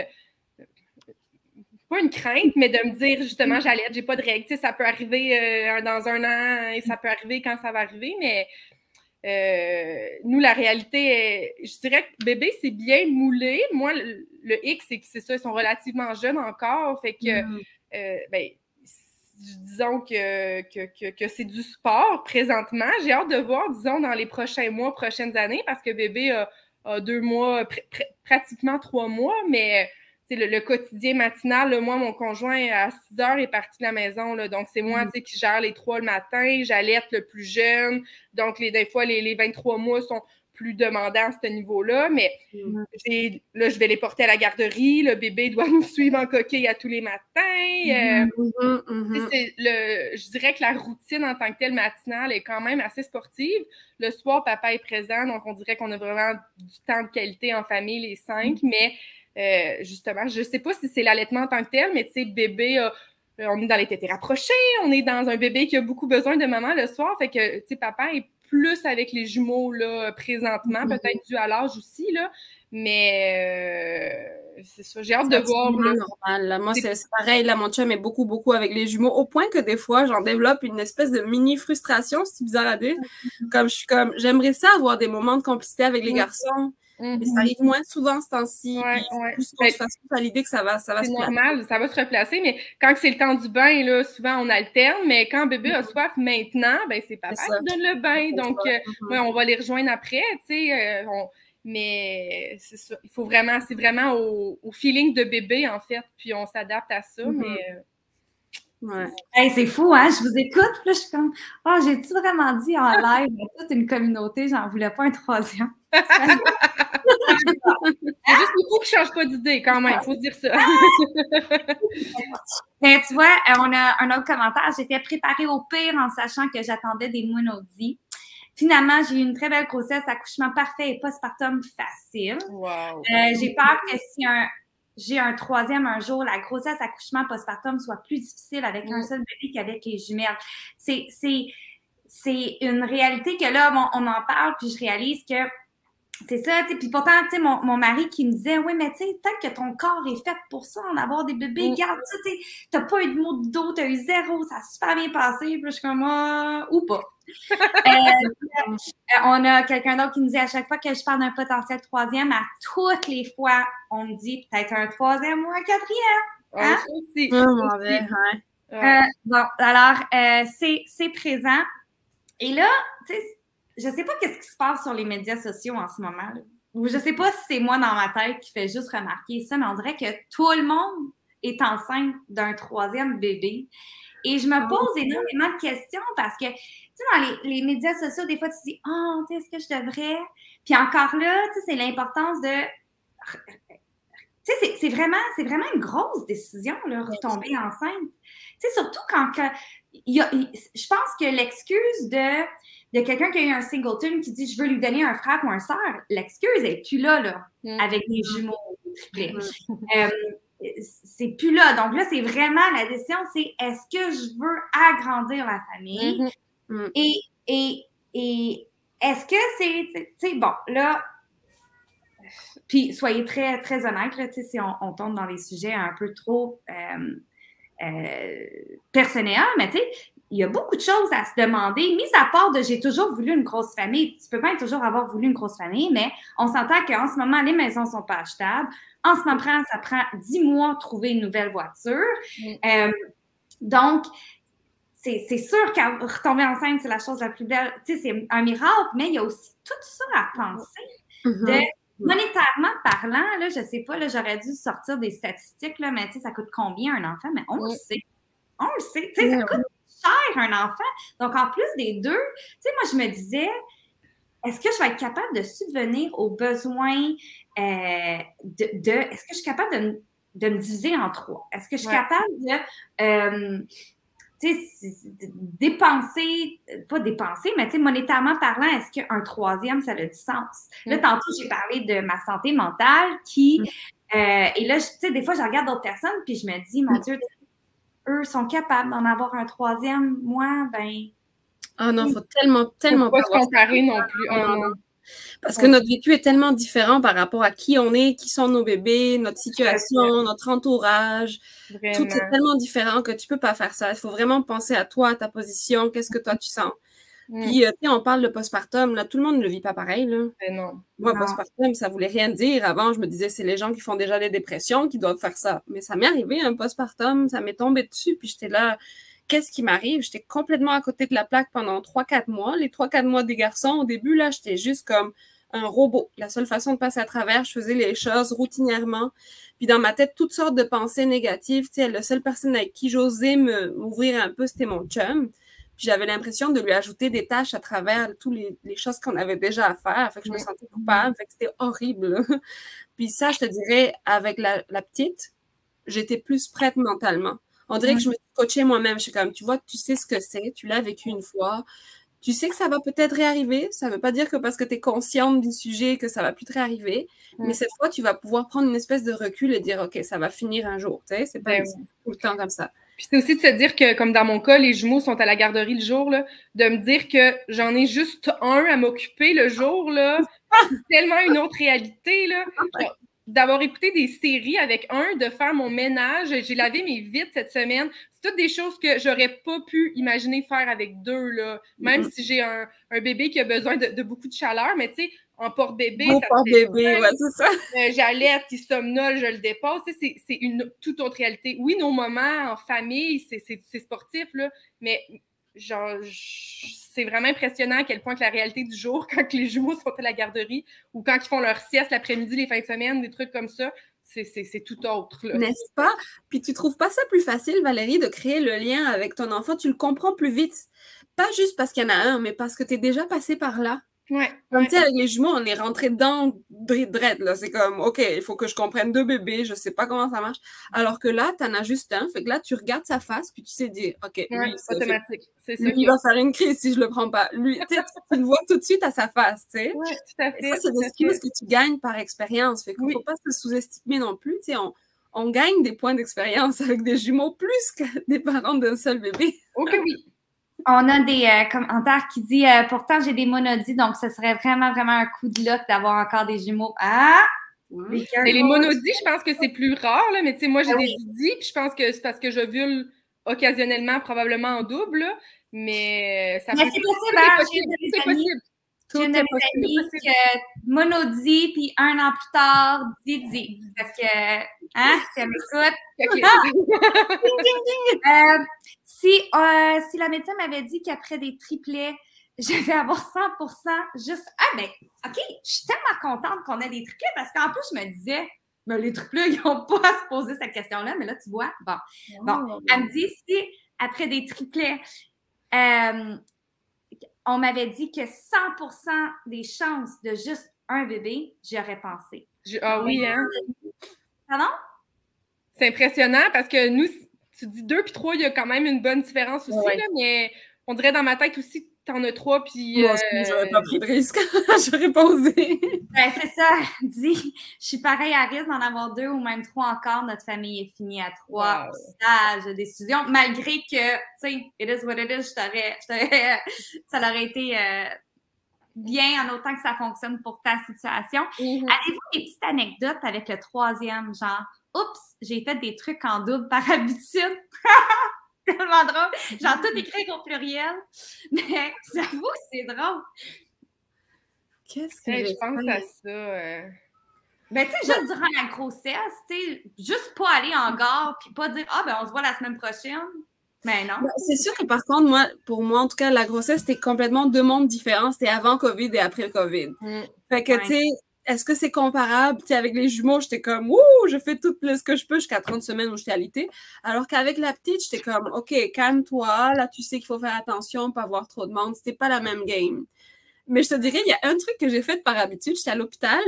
pas une crainte, mais de me dire, justement, j'allaite, j'ai pas de règles. Ça peut arriver dans 1 an et ça peut arriver quand ça va arriver, mais nous, la réalité, je dirais que bébé, c'est bien moulé. Moi, le X, c'est ça, ils sont relativement jeunes encore. Fait que, disons que c'est du sport présentement. J'ai hâte de voir, disons, dans les prochains mois, prochaines années, parce que bébé a 2 mois, pratiquement 3 mois, mais... Le quotidien matinal, là, moi, mon conjoint, à 6 heures, est parti de la maison. Là, donc, c'est moi qui gère les 3 le matin. J'allaite le plus jeune. Donc, des fois, les 23 mois sont plus demandants à ce niveau-là. Mais là, je vais les porter à la garderie. Le bébé doit nous suivre en coquille à tous les matins. Je dirais que la routine en tant que telle matinale est quand même assez sportive. Le soir, papa est présent. Donc, on dirait qu'on a vraiment du temps de qualité en famille, les 5. Mais... justement, je sais pas si c'est l'allaitement en tant que tel, mais tu sais, bébé, on est dans les tétés rapprochés, on est dans un bébé qui a beaucoup besoin de maman le soir, fait que, tu sais, papa est plus avec les jumeaux, là, présentement, peut-être dû à l'âge aussi, là, mais c'est ça, j'ai hâte de voir. C'est normal, là. Moi, c'est pareil, là, mon chum est beaucoup, beaucoup avec les jumeaux, au point que des fois, j'en développe une espèce de mini-frustration, c'est bizarre à dire, j'aimerais ça avoir des moments de complicité avec les garçons. Mais ça arrive moins souvent ce temps-ci. Plus qu'on se fasse à l'idée que ça va se placer. C'est normal, ça va se replacer, mais quand c'est le temps du bain, là, souvent on alterne, mais quand bébé a soif maintenant, ben c'est papa qui donne le bain. Donc, on va les rejoindre après, tu sais. Mais c'est ça. C'est vraiment au feeling de bébé, en fait, puis on s'adapte à ça, mais Ouais. Hey, c'est fou, hein? Je vous écoute, puis là, je suis comme, oh, j'ai-tu vraiment dit en live à toute une communauté, j'en voulais pas un troisième? Il y a juste beaucoup qui ne changent pas d'idée, quand même, il faut se dire ça. Mais tu vois, on a un autre commentaire. J'étais préparée au pire en sachant que j'attendais des mois-maudits. Finalement, j'ai eu une très belle grossesse, accouchement parfait et postpartum facile. Wow. J'ai peur que si j'ai un troisième un jour, la grossesse, accouchement, postpartum soit plus difficile avec un seul bébé qu'avec les jumelles. C'est une réalité que là, on en parle, puis je réalise que c'est ça, tu sais. Puis pourtant, tu sais, mon mari qui me disait, oui, mais tu sais, tant que ton corps est fait pour ça, en avoir des bébés, garde ça, tu sais, t'as pas eu de maux de dos, t'as eu zéro, ça a super bien passé. Puis je suis comme, ou pas. On a quelqu'un d'autre qui nous dit à chaque fois que je parle d'un potentiel troisième, à toutes les fois, on me dit peut-être un troisième ou un quatrième. Hein? Ça aussi. Bon, alors, c'est présent. Et là, tu sais, je sais pas qu'est-ce qui se passe sur les médias sociaux en ce moment. Là. Ou je sais pas si c'est moi dans ma tête qui fait juste remarquer ça, mais on dirait que tout le monde est enceinte d'un troisième bébé. Et je me pose énormément de questions parce que, tu sais, dans les médias sociaux, des fois, tu te dis, oh, tu sais, est-ce que je devrais? Puis encore là, tu sais, c'est l'importance de... Tu sais, c'est vraiment une grosse décision, là, retomber enceinte. Tu sais, surtout quand... je pense que l'excuse de quelqu'un qui a eu un singleton qui dit « je veux lui donner un frère ou un sœur », l'excuse n'est plus là, avec des jumeaux triplés. C'est plus là. Donc là, c'est vraiment la décision, c'est est-ce que je veux agrandir la famille? Et est-ce que c'est... Tu sais, bon, là... Puis soyez très, très honnête, là, si on tombe dans des sujets un peu trop personnels, mais tu sais, il y a beaucoup de choses à se demander, mis à part de j'ai toujours voulu une grosse famille. Tu peux pas toujours avoir voulu une grosse famille, mais on s'entend qu'en ce moment, les maisons sont pas achetables. En ce moment, ça prend 10 mois de trouver une nouvelle voiture. Donc, c'est sûr qu'à retomber enceinte, c'est la chose la plus belle. Tu sais, c'est un miracle, mais il y a aussi tout ça à penser. Monétairement parlant, là, je sais pas, là, j'aurais dû sortir des statistiques, là, mais tu sais, ça coûte combien un enfant? Mais on le sait. On le sait. Tu sais, ça coûte cher un enfant. Donc, en plus des deux, tu sais, moi, je me disais, est-ce que je vais être capable de subvenir aux besoins est-ce que je suis capable de me diviser en trois? Est-ce que je suis capable de... tu sais, dépenser, pas dépenser, mais tu sais, monétairement parlant, est-ce qu'un troisième, ça a du sens? Là, tantôt, j'ai parlé de ma santé mentale qui, et là, tu sais, des fois, je regarde d'autres personnes, puis je me dis, mon Dieu, eux sont capables d'en avoir un troisième. Moi, ben... Ah non, faut tellement faut pas se comparer non plus. Parce que notre vécu est tellement différent par rapport à qui on est, qui sont nos bébés, notre situation, notre entourage. Vraiment. Tout est tellement différent que tu peux pas faire ça. Il faut vraiment penser à toi, à ta position, qu'est-ce que toi tu sens. Puis, tu sais, on parle de postpartum, là, tout le monde ne le vit pas pareil, là. Mais non. Moi, postpartum, ça voulait rien dire. Avant, je me disais, c'est les gens qui font déjà des dépressions qui doivent faire ça. Mais ça m'est arrivé, un postpartum, ça m'est tombé dessus, puis j'étais là... Qu'est-ce qui m'arrive? J'étais complètement à côté de la plaque pendant 3-4 mois. Les 3-4 mois des garçons, au début, là, j'étais juste comme un robot. La seule façon de passer à travers, je faisais les choses routinièrement. Puis dans ma tête, toutes sortes de pensées négatives. Tu sais, la seule personne avec qui j'osais m'ouvrir un peu, c'était mon chum. Puis j'avais l'impression de lui ajouter des tâches à travers toutes les choses qu'on avait déjà à faire. Fait que je me sentais coupable. Fait que c'était horrible. Puis ça, je te dirais, avec la petite, j'étais plus prête mentalement. On dirait que je me suis coachée moi-même. Je suis comme, tu vois, tu sais ce que c'est, tu l'as vécu une fois, tu sais que ça va peut-être réarriver. Ça ne veut pas dire que parce que tu es consciente du sujet que ça va plus te réarriver, mais cette fois, tu vas pouvoir prendre une espèce de recul et dire, OK, ça va finir un jour. Tu sais, c'est pas tout le temps comme ça. Puis c'est aussi de se dire que, comme dans mon cas, les jumeaux sont à la garderie le jour, là, de me dire que j'en ai juste un à m'occuper le jour, là, c'est tellement une autre réalité, là. D'avoir écouté des séries avec un, de faire mon ménage. J'ai lavé mes vitres cette semaine. C'est toutes des choses que j'aurais pas pu imaginer faire avec deux, là. Même si j'ai un bébé qui a besoin de beaucoup de chaleur, mais tu sais, en porte-bébé, c'est ça. J'allaite, il somnole, je le dépose. C'est une toute autre réalité. Oui, nos moments en famille, c'est sportif, là, mais genre, c'est vraiment impressionnant à quel point que la réalité du jour, quand les jumeaux sont à la garderie ou quand ils font leur sieste l'après-midi, les fins de semaine, des trucs comme ça, c'est tout autre. N'est-ce pas? Puis tu trouves pas ça plus facile, Valérie, de créer le lien avec ton enfant? Tu le comprends plus vite. Pas juste parce qu'il y en a un, mais parce que tu es déjà passé par là. Ouais. Comme tu sais, avec les jumeaux, on est rentré dedans drette, là. C'est comme, OK, il faut que je comprenne 2 bébés, je sais pas comment ça marche. Alors que là, t'en as juste un. Fait que là, tu regardes sa face, puis tu sais dire, OK, lui, automatique. Lui, il va faire une crise si je le prends pas. Lui, tu le vois tout de suite à sa face, tu sais. Oui, tout à fait. Et ça, c'est des skills que tu gagnes par expérience. Fait qu'il ne faut pas se sous-estimer non plus. Tu sais, on gagne des points d'expérience avec des jumeaux plus que des parents d'un seul bébé. OK, oui. On a des commentaires qui disent pourtant j'ai des monodies, donc ce serait vraiment, vraiment un coup de luck d'avoir encore des jumeaux. Ah! Mais les monodies, je pense que c'est plus rare, là, mais tu sais, moi j'ai des didis, puis je pense que c'est parce que je j'ovule occasionnellement, probablement en double, là, mais ça peut c'est possible, hein? C'est possible. J'ai une de mes amies que monodie, puis 1 an plus tard, didi. Parce que, hein, si elle m'écoute. Si la médecin m'avait dit qu'après des triplets, je vais avoir 100% juste. Ah, ben, OK, je suis tellement contente qu'on ait des triplets parce qu'en plus, je me disais, ben, les triplets, ils n'ont pas à se poser cette question-là, mais là, tu vois, bon. Elle me dit, si après des triplets, on m'avait dit que 100% des chances de juste un bébé, j'y aurais pensé. Ah oui, hein? Pardon? C'est impressionnant parce que nous, tu dis 2 puis 3, il y a quand même une bonne différence aussi, là, mais on dirait dans ma tête aussi, t'en as 3, puis... Moi aussi, j'aurais pas pris de risque. J'aurais pas osé. Ben, c'est ça. Dis, je suis pareil à risque d'en avoir 2 ou même 3 encore. Notre famille est finie à 3 stages de décision, malgré que, tu sais, it is what it is, ça aurait été bien en autant que ça fonctionne pour ta situation. Avez-vous des petites anecdotes avec le 3e, genre, oups, j'ai fait des trucs en double par habitude? Tellement drôle. Genre, tout écrit au pluriel. Mais j'avoue que c'est drôle. Qu'est-ce que je pense à ça? Ben, tu sais, juste durant la grossesse, tu sais, juste pas aller en gare puis pas dire, ah, ben, on se voit la semaine prochaine. Mais non. C'est sûr que par contre, pour moi, en tout cas, la grossesse, c'était complètement 2 mondes différents. C'était avant COVID et après le COVID. Fait que, tu sais, est-ce que c'est comparable? Tu sais, avec les jumeaux, j'étais comme, ouh, je fais tout ce que je peux jusqu'à 30 semaines où j'étais alitée. Alors qu'avec la petite, j'étais comme, OK, calme-toi. Là, tu sais qu'il faut faire attention, pas avoir trop de monde. C'était pas la même game. Mais je te dirais, il y a un truc que j'ai fait par habitude. J'étais à l'hôpital.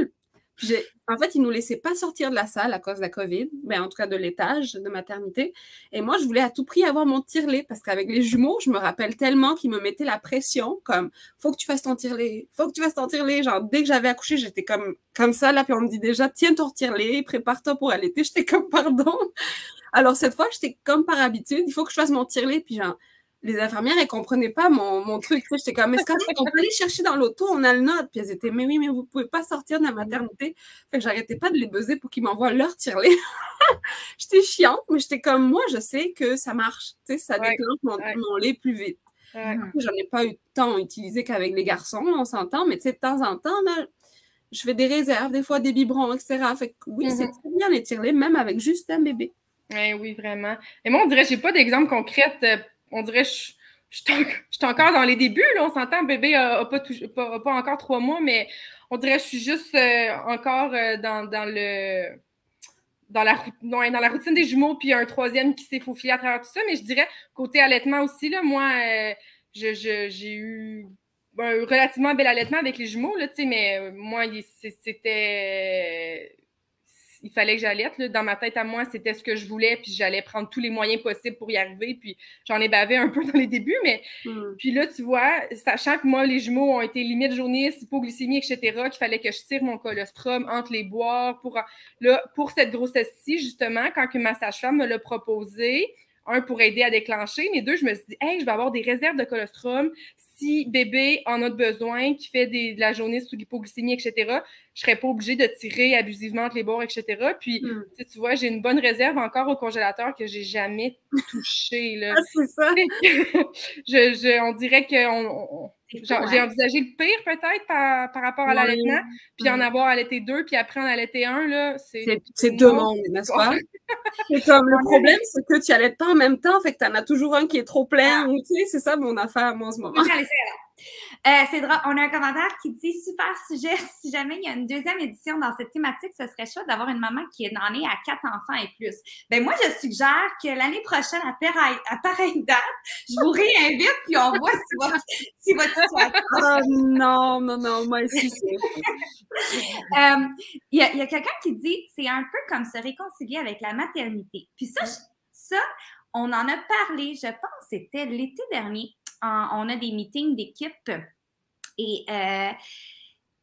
En fait, ils ne nous laissaient pas sortir de la salle à cause de la COVID, en tout cas de l'étage de maternité. Et moi, je voulais à tout prix avoir mon tire-lait parce qu'avec les jumeaux, je me rappelle tellement qu'ils me mettaient la pression, comme « faut que tu fasses ton tire-lait, faut que tu fasses ton tire-lait ». Genre, dès que j'avais accouché, j'étais comme ça, là, puis on me dit déjà « tiens ton tire-lait, prépare-toi pour allaiter ». J'étais comme « pardon ». Alors, cette fois, j'étais comme par habitude, il faut que je fasse mon tire-lait, puis genre, les infirmières, elles ne comprenaient pas mon truc. J'étais comme, est-ce qu'on peut aller chercher dans l'auto? On a le note. Puis elles étaient, mais oui, mais vous ne pouvez pas sortir de la maternité. Fait que j'arrêtais pas de les buzzer pour qu'ils m'envoient leur tire-lait. J'étais chiante, mais j'étais comme, moi, je sais que ça marche. Tu sais, ça déclenche mon lait plus vite. J'en ai pas eu tant utilisé qu'avec les garçons, on s'entend, mais tu sais, de temps en temps, là, je fais des réserves, des fois des biberons, etc. Fait que oui, c'est très bien les tire-laits, même avec juste un bébé. Oui, vraiment. Et moi, on dirait, j'ai pas d'exemple concret. On dirait, je suis encore dans les débuts, là, on s'entend, bébé n'a pas encore 3 mois, mais on dirait que je suis juste encore dans la routine des jumeaux, puis un 3e qui s'est faufilé à travers tout ça, mais je dirais, côté allaitement aussi, là, moi, j'ai eu un relativement bel allaitement avec les jumeaux, là, mais moi, c'était... Il fallait que j'allaite. Dans ma tête à moi, c'était ce que je voulais, puis j'allais prendre tous les moyens possibles pour y arriver, puis j'en ai bavé un peu dans les débuts, mais puis là, tu vois, sachant que moi, les jumeaux ont été limite jaunisse, hypoglycémie, etc., qu'il fallait que je tire mon colostrum entre les boires pour cette grossesse-ci, justement, quand ma sage-femme me l'a proposé, 1, pour aider à déclencher, mais 2, je me suis dit, hey, je vais avoir des réserves de colostrum. Si bébé en a besoin, qui fait de la jaunisse ou de l'hypoglycémie, etc., je ne serais pas obligée de tirer abusivement entre les bords, etc. Puis, tu vois, j'ai une bonne réserve encore au congélateur que je n'ai jamais touché. Là. C'est ça. On dirait que j'ai envisagé le pire peut-être par rapport à l'allaitement, puis en avoir allaité 2, puis après en allaiter 1, là, c'est 2 mondes, n'est-ce pas? C'est comme, le problème, c'est que tu allaites pas en même temps, fait que tu en as toujours un qui est trop plein, ou tu sais, c'est ça mon affaire, moi, en ce moment. C'est drôle. On a un commentaire qui dit super sujet. Si jamais il y a une deuxième édition dans cette thématique, ce serait chouette d'avoir une maman qui en est à 4 enfants et plus. Ben moi, je suggère que l'année prochaine, à pareille date, je vous réinvite puis on voit si votre situation. Oh non, moi aussi, c'est. Il y a quelqu'un qui dit c'est un peu comme se réconcilier avec la maternité. Puis ça, on en a parlé, je pense, c'était l'été dernier. On a des meetings d'équipe et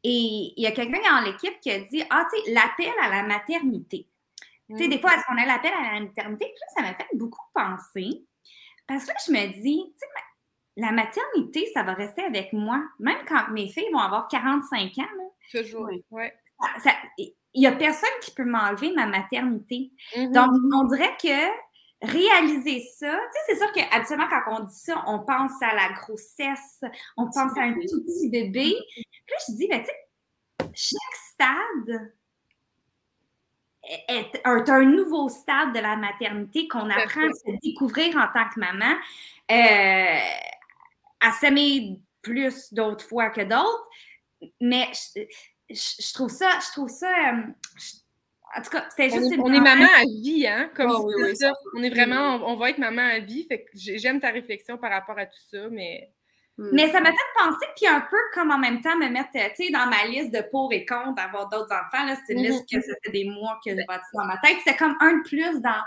il y a quelqu'un dans l'équipe qui a dit tu sais, l'appel à la maternité. Tu sais, des fois, est-ce qu'on a l'appel à la maternité? Puis là, ça m'a fait beaucoup penser. Parce que là, je me dis, tu sais, la maternité, ça va rester avec moi. Même quand mes filles vont avoir 45 ans. Là, toujours, ouais. Il n'y a personne qui peut m'enlever ma maternité. Donc, on dirait que réaliser ça, tu sais, c'est sûr qu'habituellement, quand on dit ça, on pense à la grossesse, on pense à un tout petit bébé. Puis là, je dis, ben, tu sais, chaque stade est un nouveau stade de la maternité qu'on apprend à se découvrir en tant que maman, à s'aimer plus d'autres fois que d'autres. Mais je trouve ça en tout cas, c'est juste on est maman à vie, hein? Comme oui, ça. On est vraiment, on va être maman à vie. Fait que j'aime ta réflexion par rapport à tout ça, mais. Mais ça m'a fait penser, puis un peu comme en même temps me mettre, tu sais, dans ma liste de pour et contre d'avoir d'autres enfants. Là, c'est une liste que ça fait des mois que je bâtis dans ma tête. C'est comme un de plus dans.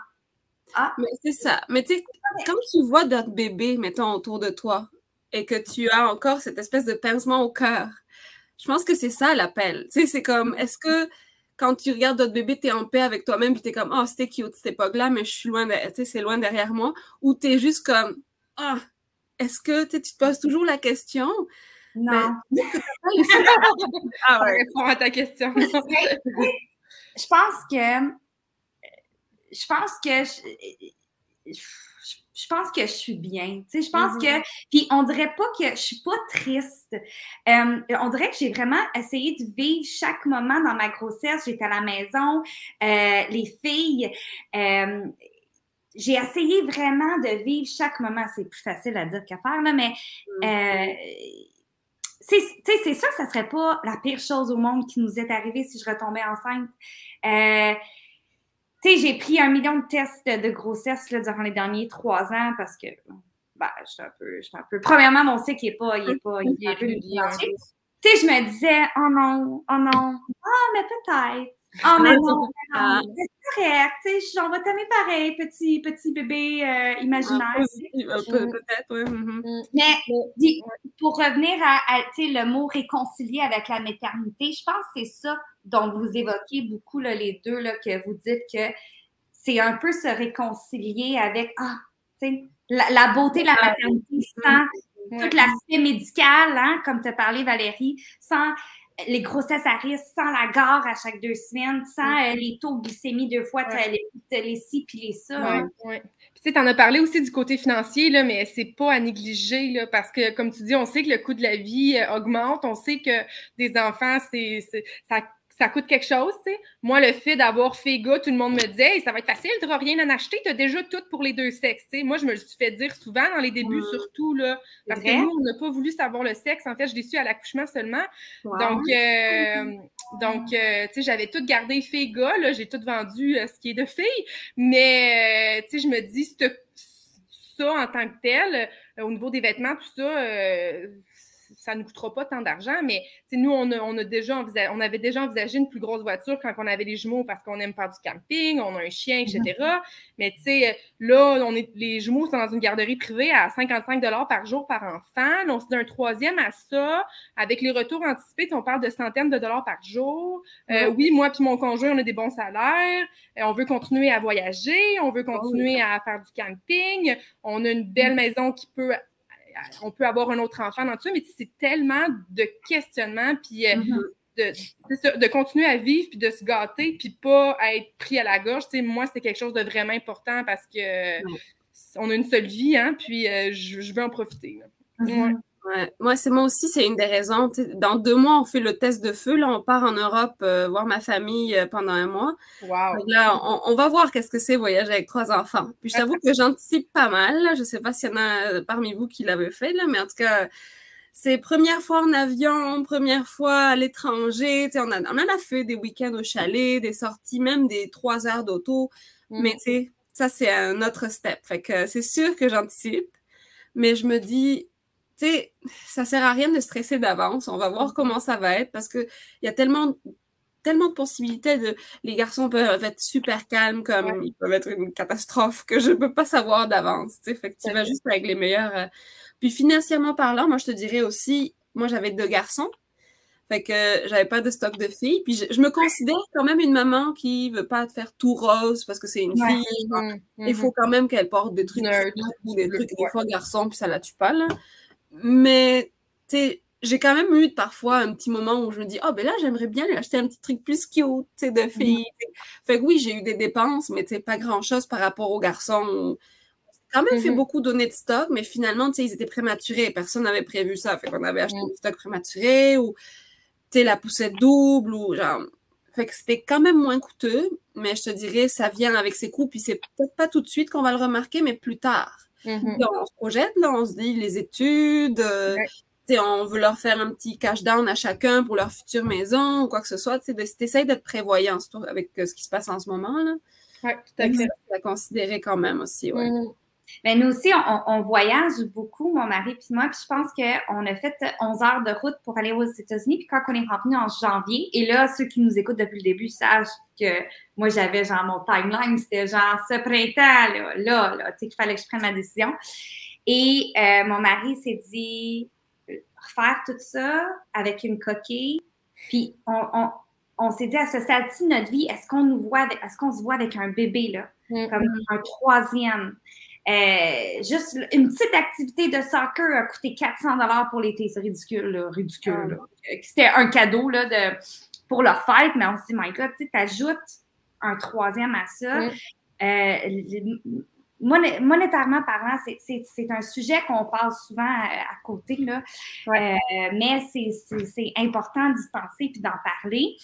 Mais c'est ça. Mais tu sais, quand tu vois d'autres bébés, mettons, autour de toi, et que tu as encore cette espèce de pincement au cœur, je pense que c'est ça l'appel. Tu sais, c'est comme, est-ce que quand tu regardes d'autres bébés, tu es en paix avec toi-même, puis tu es comme, oh, c'était cute cette époque-là, mais je suis loin, tu sais, c'est loin derrière moi, ou tu es juste comme, ah, est-ce que tu te poses toujours la question? Non. Ça répond à ta question. Je pense que je suis bien. Tu sais, je pense que... Puis on dirait pas que je suis pas triste. On dirait que j'ai vraiment essayé de vivre chaque moment dans ma grossesse. J'étais à la maison, les filles... j'ai essayé vraiment de vivre chaque moment. C'est plus facile à dire qu'à faire, là, mais c'est sûr que ça serait pas la pire chose au monde qui nous est arrivée si je retombais enceinte. Tu sais, j'ai pris 1 million de tests de grossesse là, durant les derniers 3 ans parce que j'étais un peu... Premièrement, mon cycle il est un peu déclenché. Tu sais, je me disais, oh non, mais peut-être. Oh, mais non, c'est correct. Tu sais, on va t'aimer pareil, petit bébé imaginaire. Peut-être, oui. Mais pour revenir à le mot réconcilier avec la maternité, je pense que c'est ça dont vous évoquez beaucoup, là, les deux, là, que vous dites que c'est un peu se réconcilier avec la beauté de la maternité sans tout l'aspect médical, hein, comme tu as parlé, Valérie, sans les grossesses à risque, sans la gare à chaque 2 semaines, sans les taux de glycémie 2 fois, les ci puis les ça. Oui. Tu sais, tu en as parlé aussi du côté financier, là, mais c'est pas à négliger, là, parce que, comme tu dis, on sait que le coût de la vie augmente, on sait que des enfants, ça coûte quelque chose, tu sais. Moi, le fait d'avoir fait gars, tout le monde me disait hey, ça va être facile, tu n'auras rien à en acheter, tu as déjà tout pour les 2 sexes, tu sais. Moi, je me le suis fait dire souvent dans les débuts, surtout, là, parce que nous, on n'a pas voulu savoir le sexe. En fait, je l'ai su à l'accouchement seulement. Wow. Donc, tu sais, j'avais tout gardé filles gars, là, j'ai tout vendu ce qui est de filles, mais, tu sais, je me dis, ça en tant que tel, au niveau des vêtements, tout ça, ça ne nous coûtera pas tant d'argent, mais nous, on avait déjà envisagé une plus grosse voiture quand on avait les jumeaux parce qu'on aime faire du camping, on a un chien, etc. Mais tu sais, là, les jumeaux sont dans une garderie privée à 55 $ par jour par enfant. Là, on se dit un 3e à ça. Avec les retours anticipés, on parle de centaines de dollars par jour. Oui, moi puis mon conjoint, on a des bons salaires. On veut continuer à voyager. On veut continuer à faire du camping. On a une belle maison on peut avoir un autre enfant dans tout ça, mais c'est tellement de questionnements, puis de continuer à vivre, puis de se gâter, puis pas être pris à la gorge. T'sais, moi, c'était quelque chose de vraiment important parce que on a une seule vie, hein, puis je veux en profiter. Ouais. Moi aussi, c'est une des raisons. Dans 2 mois, on fait le test de feu. Là, on part en Europe voir ma famille pendant 1 mois. Wow. Donc là, on va voir qu'est-ce que c'est voyager avec 3 enfants. Puis je t'avoue que j'anticipe pas mal. Là. Je sais pas s'il y en a parmi vous qui l'avaient fait, là, mais en tout cas, c'est première fois en avion, première fois à l'étranger. On en a fait des week-ends au chalet, des sorties, même des 3 heures d'auto. Mais tu sais, ça, c'est un autre step. Fait que c'est sûr que j'anticipe. Mais je me dis, tu sais, ça sert à rien de stresser d'avance. On va voir comment ça va être parce qu'il y a tellement de possibilités les garçons peuvent être super calmes comme ils peuvent être une catastrophe que je ne peux pas savoir d'avance, tu sais. Fait que tu vas juste avec les meilleurs. Puis financièrement parlant, moi, je te dirais aussi, moi, j'avais 2 garçons. Fait que j'avais pas de stock de filles. Puis je me considère quand même une maman qui veut pas te faire tout rose parce que c'est une fille. Il faut quand même qu'elle porte des trucs ou des trucs des fois garçons, puis ça la tue pas, là. Mais, tu sais, j'ai quand même eu parfois un petit moment où je me dis, ah, ben là, j'aimerais bien lui acheter un petit truc plus cute, tu sais, de fille. Fait que oui, j'ai eu des dépenses, mais tu sais, pas grand-chose par rapport aux garçons. J'ai quand même fait beaucoup donner de stock, mais finalement, tu sais, ils étaient prématurés. Personne n'avait prévu ça. Fait qu'on avait acheté du stock prématuré ou, tu sais, la poussette double ou genre. Fait que c'était quand même moins coûteux, mais je te dirais, ça vient avec ses coûts, puis c'est peut-être pas tout de suite qu'on va le remarquer, mais plus tard. On se projette, là, on se dit les études, on veut leur faire un petit cash down à chacun pour leur future maison ou quoi que ce soit. T'essayes d'être prévoyant, surtout avec ce qui se passe en ce moment, là. Oui, tout à fait. C'est à considérer quand même aussi, ouais. Ben, nous aussi, on voyage beaucoup, mon mari puis moi, puis je pense qu'on a fait 11 heures de route pour aller aux États-Unis, puis quand on est revenu en janvier, et là, ceux qui nous écoutent depuis le début savent que moi, j'avais genre mon timeline, c'était genre ce printemps, là, tu sais, qu'il fallait que je prenne ma décision. Et mon mari s'est dit, refaire tout ça avec une coquille, puis on s'est dit à ce stade-ci de notre vie, est-ce qu'on se voit avec un bébé, là, comme un troisième? Juste une petite activité de soccer a coûté 400 $ pour l'été. C'est ridicule, là, ridicule. Là. C'était un cadeau là, pour leur fête, mais on se dit, my God, tu ajoutes un troisième à ça. Monétairement parlant, c'est un sujet qu'on parle souvent à côté, là. Mais c'est important d'y penser puis d'en parler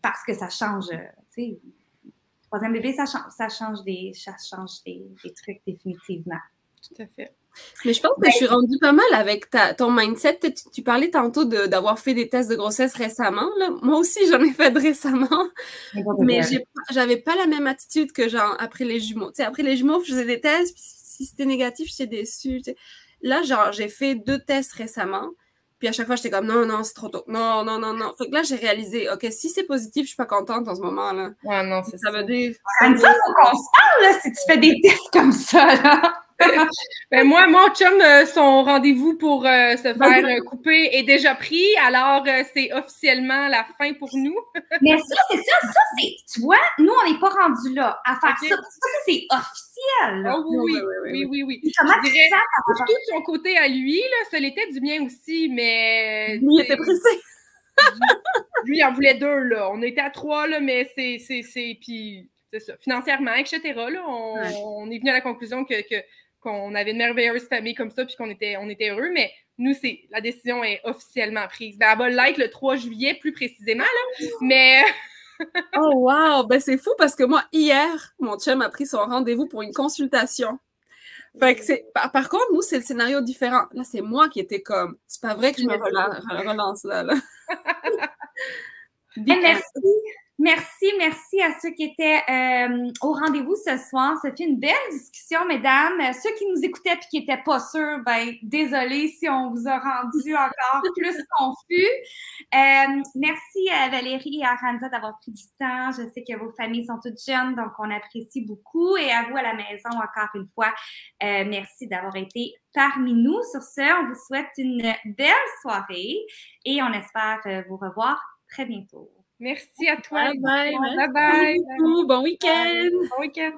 parce que ça change, tu sais. Troisième bébé, ça change des trucs définitivement. Tout à fait. Mais je pense que je suis rendue pas mal avec ton mindset. Tu parlais tantôt d'avoir fait des tests de grossesse récemment. Là. Moi aussi, j'en ai fait récemment. Mais j'avais pas la même attitude que genre après les jumeaux. Tu sais, après les jumeaux, je faisais des tests, puis si c'était négatif, j'étais déçue. Tu sais. Là, genre, j'ai fait 2 tests récemment. Puis à chaque fois, j'étais comme non, c'est trop tôt. Non. Fait que là, j'ai réalisé, OK, si c'est positif, je suis pas contente en ce moment-là. Ouais, non, c'est ça. Ça veut dire. Ça faut qu'on se parle, là, si tu fais des tests comme ça, là. Ben moi, mon chum, son rendez-vous pour se faire couper est déjà pris, alors c'est officiellement la fin pour nous. Mais ça, tu vois, nous, on n'est pas rendus là à faire ça. Parce que ça, c'est officiel. Là. Oh, oui. Comment tu fais ça? Surtout de son côté à lui, là, ça l'était du mien aussi, mais... Lui était pressé. Lui, il en voulait 2, là. On était à 3, là, mais puis c'est ça. Financièrement, etc., là, on est venu à la conclusion qu'on avait une merveilleuse famille comme ça, puis qu'on était heureux, mais nous, la décision est officiellement prise. Ben, elle va l'être le 3 juillet, plus précisément, là, mais... Oh, wow! Ben, c'est fou parce que moi, hier, mon chum a pris son rendez-vous pour une consultation. Fait que par contre, nous, c'est le scénario différent. Là, c'est moi qui étais comme, c'est pas vrai que je me relance là. Merci à ceux qui étaient au rendez-vous ce soir. Ça fait une belle discussion, mesdames. Ceux qui nous écoutaient et qui n'étaient pas sûrs, ben désolé si on vous a rendu encore plus confus. Merci à Valérie et à Ranza d'avoir pris du temps. Je sais que vos familles sont toutes jeunes, donc on apprécie beaucoup. Et à vous à la maison, encore une fois, merci d'avoir été parmi nous. Sur ce, on vous souhaite une belle soirée et on espère vous revoir très bientôt. Merci à toi. Bye bye. Bye bye. Bon week-end. Bon week-end.